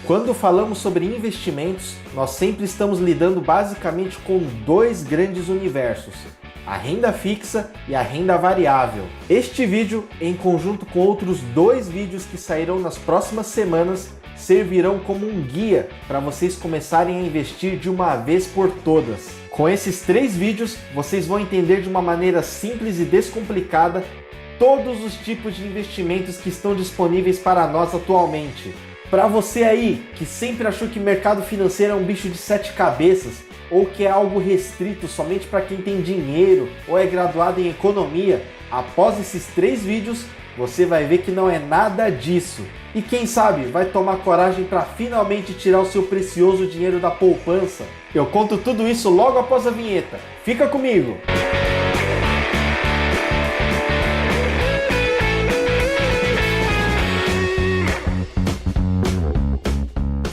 Quando falamos sobre investimentos, nós sempre estamos lidando basicamente com dois grandes universos, a renda fixa e a renda variável. Este vídeo, em conjunto com outros dois vídeos que sairão nas próximas semanas, servirão como um guia para vocês começarem a investir de uma vez por todas. Com esses 3 vídeos, vocês vão entender de uma maneira simples e descomplicada todos os tipos de investimentos que estão disponíveis para nós atualmente. Para você aí que sempre achou que mercado financeiro é um bicho de 7 cabeças, ou que é algo restrito somente para quem tem dinheiro ou é graduado em economia, após esses 3 vídeos você vai ver que não é nada disso. E quem sabe vai tomar coragem para finalmente tirar o seu precioso dinheiro da poupança. Eu conto tudo isso logo após a vinheta. Fica comigo!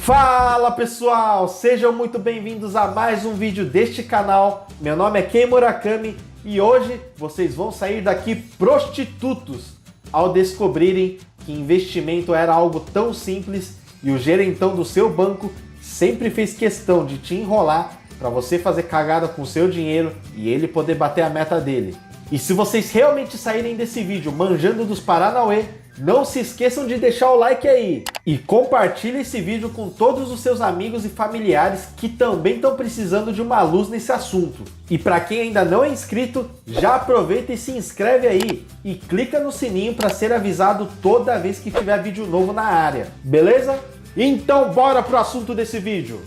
Fala pessoal, sejam muito bem-vindos a mais um vídeo deste canal. Meu nome é Ken Murakami e hoje vocês vão sair daqui prostitutos ao descobrirem que investimento era algo tão simples e o gerentão do seu banco sempre fez questão de te enrolar para você fazer cagada com o seu dinheiro e ele poder bater a meta dele. E se vocês realmente saírem desse vídeo manjando dos Paranauê, não se esqueçam de deixar o like aí e compartilhe esse vídeo com todos os seus amigos e familiares que também estão precisando de uma luz nesse assunto. E para quem ainda não é inscrito, já aproveita e se inscreve aí e clica no sininho para ser avisado toda vez que tiver vídeo novo na área, beleza? Então bora pro assunto desse vídeo!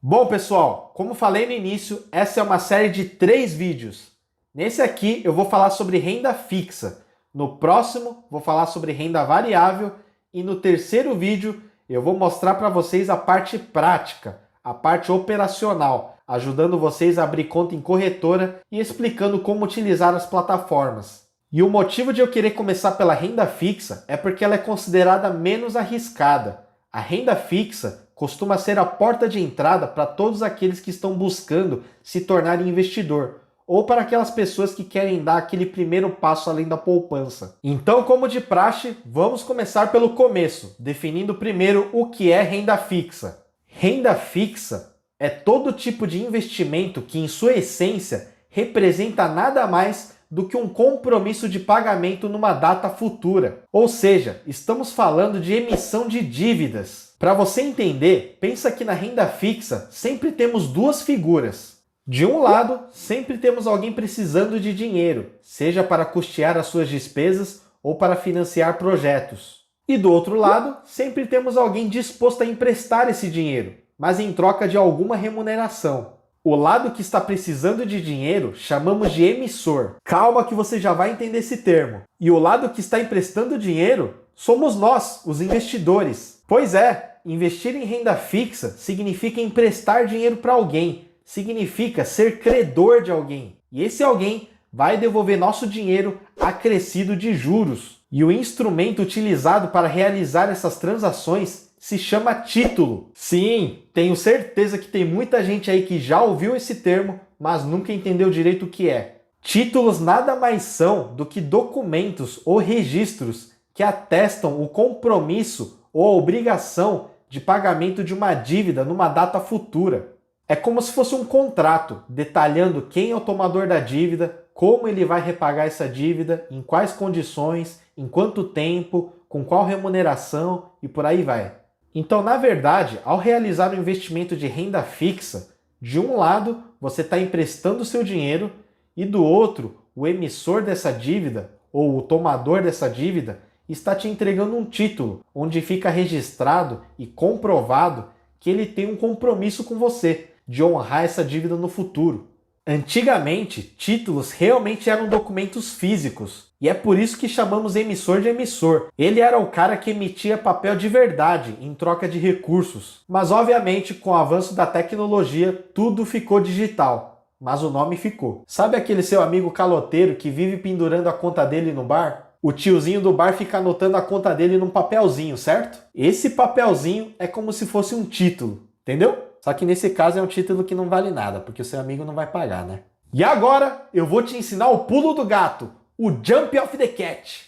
Bom pessoal, como falei no início, essa é uma série de 3 vídeos. Nesse aqui eu vou falar sobre renda fixa. No próximo, vou falar sobre renda variável e no terceiro vídeo eu vou mostrar para vocês a parte prática, a parte operacional, ajudando vocês a abrir conta em corretora e explicando como utilizar as plataformas. E o motivo de eu querer começar pela renda fixa é porque ela é considerada menos arriscada. A renda fixa costuma ser a porta de entrada para todos aqueles que estão buscando se tornar investidor, ou para aquelas pessoas que querem dar aquele primeiro passo além da poupança. Então, como de praxe, vamos começar pelo começo, definindo primeiro o que é renda fixa. Renda fixa é todo tipo de investimento que, em sua essência, representa nada mais do que um compromisso de pagamento numa data futura. Ou seja, estamos falando de emissão de dívidas. Para você entender, pensa que na renda fixa sempre temos 2 figuras. De um lado, sempre temos alguém precisando de dinheiro, seja para custear as suas despesas ou para financiar projetos. E do outro lado, sempre temos alguém disposto a emprestar esse dinheiro, mas em troca de alguma remuneração. O lado que está precisando de dinheiro chamamos de emissor. Calma que você já vai entender esse termo. E o lado que está emprestando dinheiro somos nós, os investidores. Pois é, investir em renda fixa significa emprestar dinheiro para alguém. Significa ser credor de alguém. E esse alguém vai devolver nosso dinheiro acrescido de juros. E o instrumento utilizado para realizar essas transações se chama título. Sim, tenho certeza que tem muita gente aí que já ouviu esse termo, mas nunca entendeu direito o que é. Títulos nada mais são do que documentos ou registros que atestam o compromisso ou a obrigação de pagamento de uma dívida numa data futura. É como se fosse um contrato, detalhando quem é o tomador da dívida, como ele vai repagar essa dívida, em quais condições, em quanto tempo, com qual remuneração e por aí vai. Então, na verdade, ao realizar um investimento de renda fixa, de um lado você está emprestando o seu dinheiro e do outro, o emissor dessa dívida ou o tomador dessa dívida está te entregando um título, onde fica registrado e comprovado que ele tem um compromisso com você de honrar essa dívida no futuro. Antigamente, títulos realmente eram documentos físicos, e é por isso que chamamos emissor de emissor. Ele era o cara que emitia papel de verdade em troca de recursos. Mas obviamente, com o avanço da tecnologia, tudo ficou digital, mas o nome ficou. Sabe aquele seu amigo caloteiro que vive pendurando a conta dele no bar? O tiozinho do bar fica anotando a conta dele num papelzinho, certo? Esse papelzinho é como se fosse um título, entendeu? Só que nesse caso é um título que não vale nada, porque o seu amigo não vai pagar, né? E agora eu vou te ensinar o pulo do gato, o Jump of the Cat.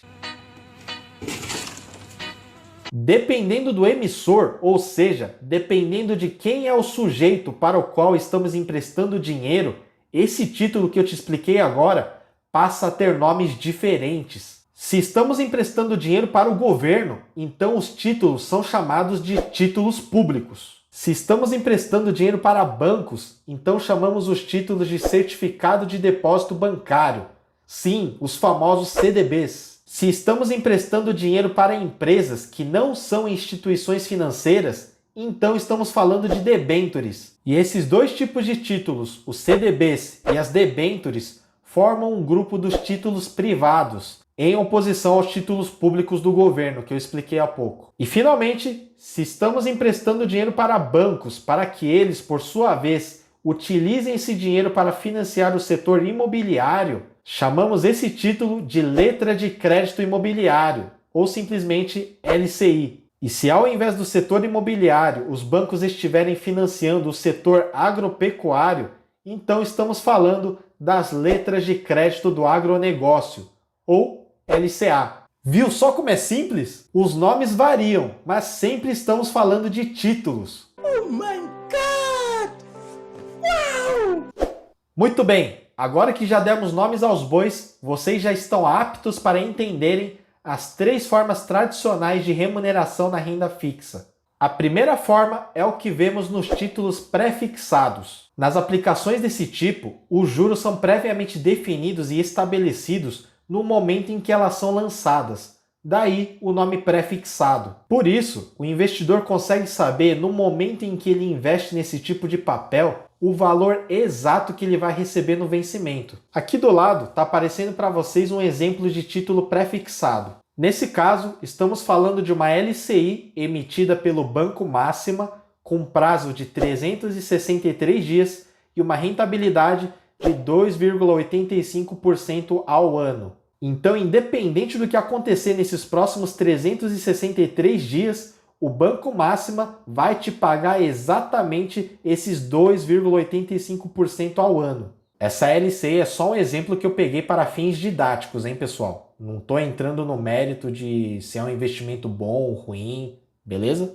Dependendo do emissor, ou seja, dependendo de quem é o sujeito para o qual estamos emprestando dinheiro, esse título que eu te expliquei agora passa a ter nomes diferentes. Se estamos emprestando dinheiro para o governo, então os títulos são chamados de títulos públicos. Se estamos emprestando dinheiro para bancos, então chamamos os títulos de certificado de depósito bancário. Sim, os famosos CDBs. Se estamos emprestando dinheiro para empresas que não são instituições financeiras, então estamos falando de debêntures. E esses dois tipos de títulos, os CDBs e as debêntures, formam um grupo dos títulos privados, em oposição aos títulos públicos do governo, que eu expliquei há pouco. E finalmente, se estamos emprestando dinheiro para bancos, para que eles, por sua vez, utilizem esse dinheiro para financiar o setor imobiliário, chamamos esse título de letra de crédito imobiliário, ou simplesmente LCI. E se ao invés do setor imobiliário os bancos estiverem financiando o setor agropecuário, então estamos falando das letras de crédito do agronegócio, ou LCA. Viu só como é simples? Os nomes variam, mas sempre estamos falando de títulos. Oh my God! Uau! Muito bem, agora que já demos nomes aos bois, vocês já estão aptos para entenderem as três formas tradicionais de remuneração na renda fixa. A primeira forma é o que vemos nos títulos pré-fixados. Nas aplicações desse tipo, os juros são previamente definidos e estabelecidos no momento em que elas são lançadas. Daí o nome pré-fixado. Por isso, o investidor consegue saber no momento em que ele investe nesse tipo de papel o valor exato que ele vai receber no vencimento. Aqui do lado está aparecendo para vocês um exemplo de título pré-fixado. Nesse caso, estamos falando de uma LCI emitida pelo Banco Máxima com prazo de 363 dias e uma rentabilidade de 2,85% ao ano. Então, independente do que acontecer nesses próximos 363 dias, o Banco Máxima vai te pagar exatamente esses 2,85% ao ano. Essa LCI é só um exemplo que eu peguei para fins didáticos, hein, pessoal? Não estou entrando no mérito de se é um investimento bom ou ruim, beleza?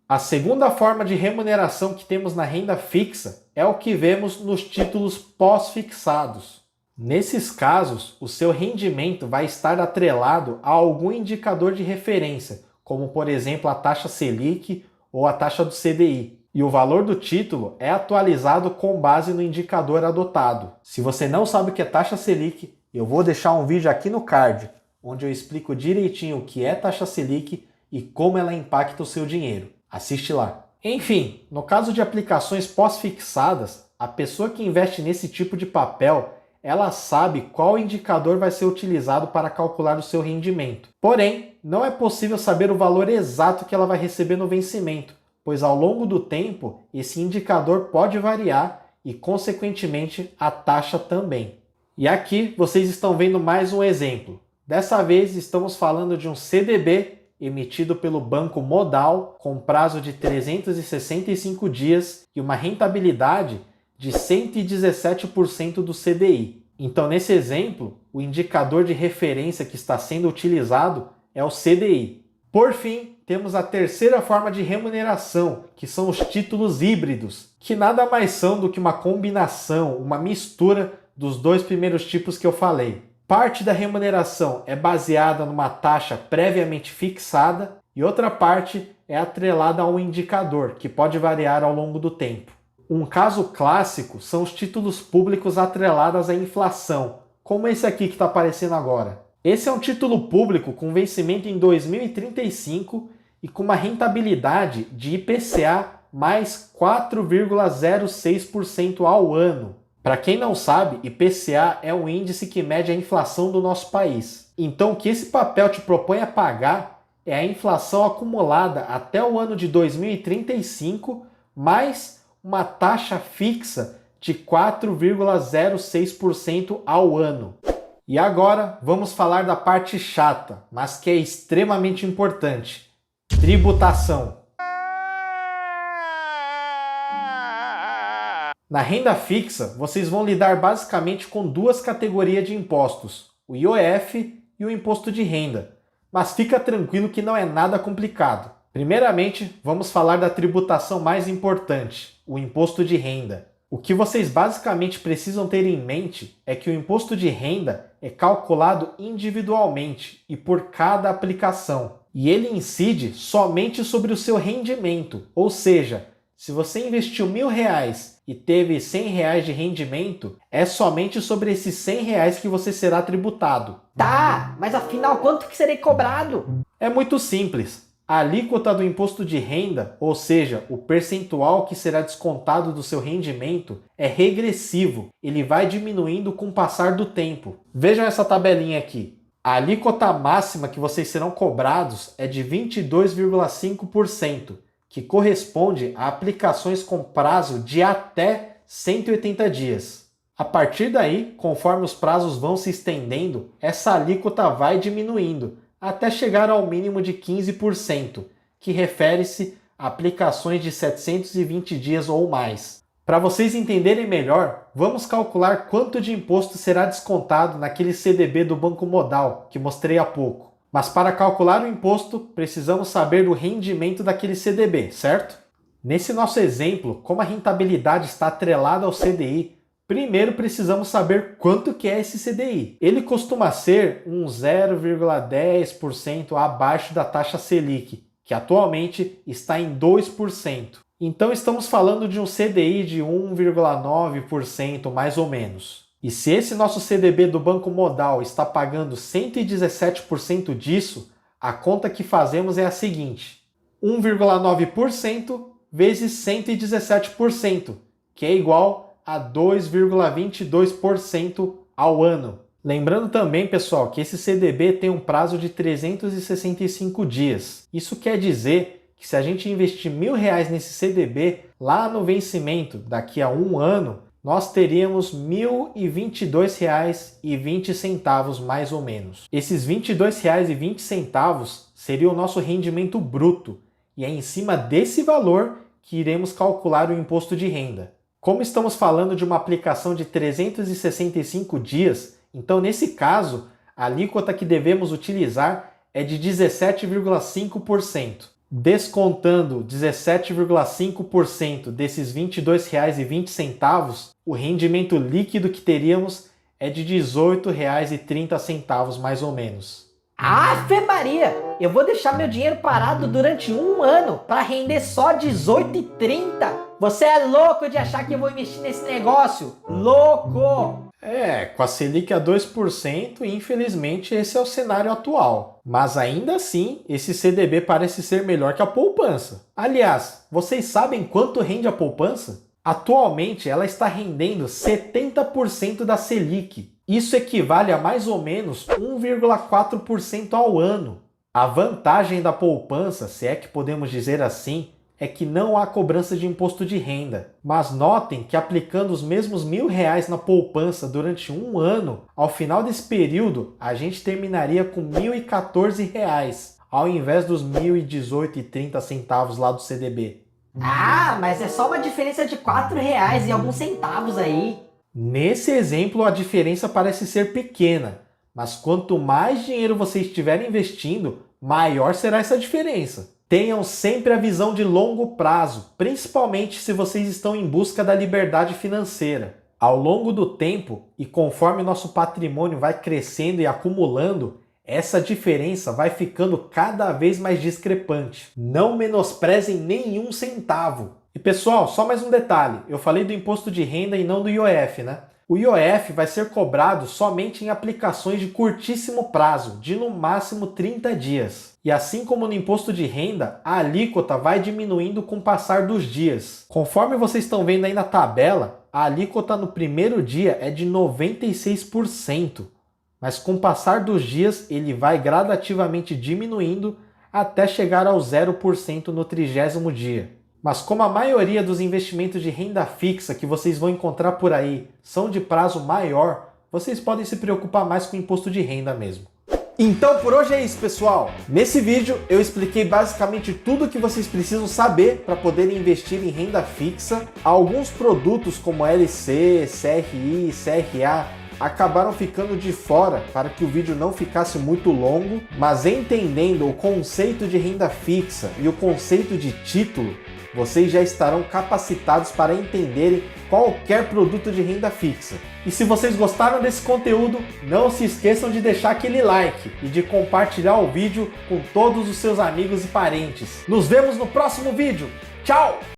A segunda forma de remuneração que temos na renda fixa é o que vemos nos títulos pós-fixados. Nesses casos, o seu rendimento vai estar atrelado a algum indicador de referência, como por exemplo a taxa Selic ou a taxa do CDI. E o valor do título é atualizado com base no indicador adotado. Se você não sabe o que é taxa Selic, eu vou deixar um vídeo aqui no card, onde eu explico direitinho o que é taxa Selic e como ela impacta o seu dinheiro. Assiste lá. Enfim, no caso de aplicações pós-fixadas, a pessoa que investe nesse tipo de papel ela sabe qual indicador vai ser utilizado para calcular o seu rendimento. Porém, não é possível saber o valor exato que ela vai receber no vencimento, pois ao longo do tempo, esse indicador pode variar e, consequentemente, a taxa também. E aqui vocês estão vendo mais um exemplo. Dessa vez, estamos falando de um CDB emitido pelo Banco Modal com prazo de 365 dias e uma rentabilidade de 117% do CDI. Então, nesse exemplo, o indicador de referência que está sendo utilizado é o CDI. Por fim, temos a terceira forma de remuneração, que são os títulos híbridos, que nada mais são do que uma combinação, uma mistura dos dois primeiros tipos que eu falei. Parte da remuneração é baseada numa taxa previamente fixada e outra parte é atrelada a um indicador, que pode variar ao longo do tempo. Um caso clássico são os títulos públicos atrelados à inflação, como esse aqui que está aparecendo agora. Esse é um título público com vencimento em 2035 e com uma rentabilidade de IPCA mais 4,06% ao ano. Para quem não sabe, IPCA é um índice que mede a inflação do nosso país. Então, o que esse papel te propõe a pagar é a inflação acumulada até o ano de 2035, mais uma taxa fixa de 4,06% ao ano. E agora vamos falar da parte chata, mas que é extremamente importante: tributação. Na renda fixa, vocês vão lidar basicamente com duas categorias de impostos, o IOF e o imposto de renda. Mas fica tranquilo que não é nada complicado. Primeiramente, vamos falar da tributação mais importante, o imposto de renda. O que vocês basicamente precisam ter em mente é que o imposto de renda é calculado individualmente e por cada aplicação. E ele incide somente sobre o seu rendimento, ou seja, se você investiu R$1.000 e teve R$100 de rendimento, é somente sobre esses R$100 que você será tributado. Tá, mas afinal quanto que serei cobrado? É muito simples. A alíquota do imposto de renda, ou seja, o percentual que será descontado do seu rendimento, é regressivo. Ele vai diminuindo com o passar do tempo. Vejam essa tabelinha aqui. A alíquota máxima que vocês serão cobrados é de 22,5%, que corresponde a aplicações com prazo de até 180 dias. A partir daí, conforme os prazos vão se estendendo, essa alíquota vai diminuindo, até chegar ao mínimo de 15%, que refere-se a aplicações de 720 dias ou mais. Para vocês entenderem melhor, vamos calcular quanto de imposto será descontado naquele CDB do Banco Modal, que mostrei há pouco. Mas para calcular o imposto, precisamos saber do rendimento daquele CDB, certo? Nesse nosso exemplo, como a rentabilidade está atrelada ao CDI, primeiro precisamos saber quanto que é esse CDI. Ele costuma ser um 0,10% abaixo da taxa Selic, que atualmente está em 2%. Então estamos falando de um CDI de 1,9% mais ou menos. E se esse nosso CDB do Banco Modal está pagando 117% disso, a conta que fazemos é a seguinte: 1,9% vezes 117%, que é igual a 2,22% ao ano. Lembrando também, pessoal, que esse CDB tem um prazo de 365 dias. Isso quer dizer que se a gente investir R$1.000 nesse CDB, lá no vencimento, daqui a um ano, nós teríamos R$ 1.022,20 mais ou menos. Esses R$ 22,20 seria o nosso rendimento bruto, e é em cima desse valor que iremos calcular o imposto de renda. Como estamos falando de uma aplicação de 365 dias, então nesse caso, a alíquota que devemos utilizar é de 17,5%. Descontando 17,5% desses R$ 22,20, o rendimento líquido que teríamos é de R$ 18,30 mais ou menos. Ave Maria! Eu vou deixar meu dinheiro parado durante um ano para render só R$ 18,30? Você é louco de achar que eu vou investir nesse negócio? Louco! Com a Selic a 2%, infelizmente esse é o cenário atual. Mas ainda assim, esse CDB parece ser melhor que a poupança. Aliás, vocês sabem quanto rende a poupança? Atualmente ela está rendendo 70% da Selic. Isso equivale a mais ou menos 1,4% ao ano. A vantagem da poupança, se é que podemos dizer assim, é que não há cobrança de imposto de renda. Mas notem que aplicando os mesmos R$1.000 na poupança durante um ano, ao final desse período, a gente terminaria com R$ 1.014, ao invés dos R$ 1.018,30 lá do CDB. Ah, mas é só uma diferença de R$4 e alguns centavos aí. Nesse exemplo, a diferença parece ser pequena, mas quanto mais dinheiro você estiver investindo, maior será essa diferença. Tenham sempre a visão de longo prazo, principalmente se vocês estão em busca da liberdade financeira. Ao longo do tempo, e conforme nosso patrimônio vai crescendo e acumulando, essa diferença vai ficando cada vez mais discrepante. Não menosprezem nenhum centavo. E pessoal, só mais um detalhe, eu falei do imposto de renda e não do IOF, né? O IOF vai ser cobrado somente em aplicações de curtíssimo prazo, de no máximo 30 dias. E assim como no imposto de renda, a alíquota vai diminuindo com o passar dos dias. Conforme vocês estão vendo aí na tabela, a alíquota no primeiro dia é de 96%. Mas com o passar dos dias, ele vai gradativamente diminuindo até chegar ao 0% no 30º dia. Mas como a maioria dos investimentos de renda fixa que vocês vão encontrar por aí são de prazo maior, vocês podem se preocupar mais com o imposto de renda mesmo. Então por hoje é isso, pessoal. Nesse vídeo eu expliquei basicamente tudo o que vocês precisam saber para poderem investir em renda fixa. Alguns produtos como LC, CRI, CRA acabaram ficando de fora para que o vídeo não ficasse muito longo, mas entendendo o conceito de renda fixa e o conceito de título, vocês já estarão capacitados para entenderem qualquer produto de renda fixa. E se vocês gostaram desse conteúdo, não se esqueçam de deixar aquele like e de compartilhar o vídeo com todos os seus amigos e parentes. Nos vemos no próximo vídeo. Tchau!